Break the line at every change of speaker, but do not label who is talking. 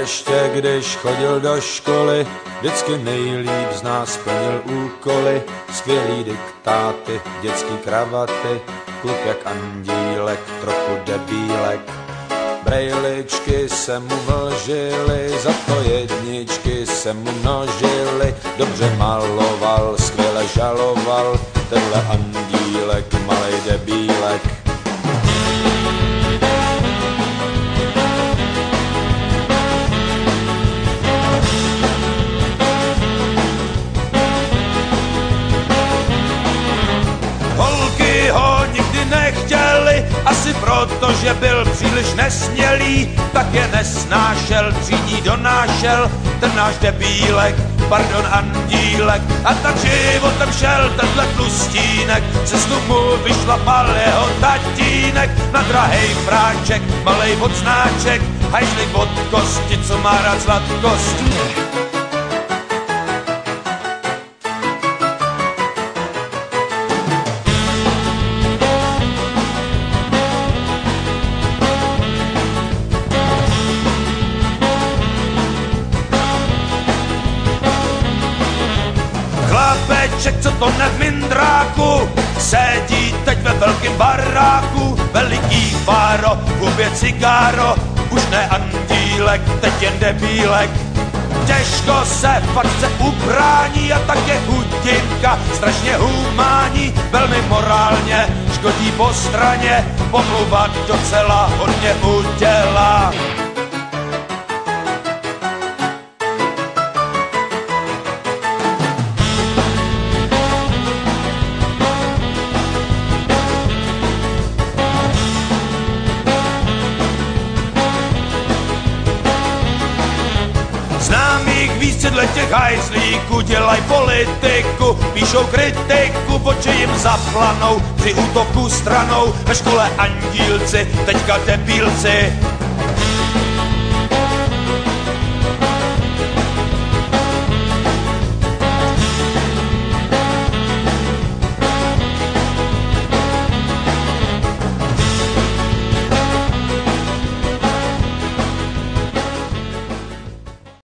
ještě když chodil do školy, vždycky nejlíp z nás plnil úkoly. Skvělý diktáty, dětský kravaty, kluk jak andílek, trochu debílek. Brejličky se mu vlžily, za to jedničky se mu množily. Dobře maloval, skvěle žaloval, tenhle andílek, malej debílek. Holky ho nikdy nechtěli, asi proto, že byl příliš nesmělý, tak je nesnášel, třídní donášel, ten náš debílek, pardon andílek. A tak životem šel tenhle tlustínek, cestu mu vyšlapal jeho tatínek. Na drahej fráček, malej odznáček, hajzlik od kosti, co má rád sladkost. Chlapeček, co to ne v mindráku, sedí teď ve velkým baráku. Veliký fáro, v hubě cigáro, už ne andílek, teď jen debílek. Těžko se fakt ubrání a tak je chudinka strašně humánní. Velmi morálně škodí po straně, pomluvat docela hodně udělá. Znám jich víc těch hajzlíků, dělaj politiku, píšou kritiku, oči jim zaplanou, při útoku stranou, ve škole andílci, teďka debílci.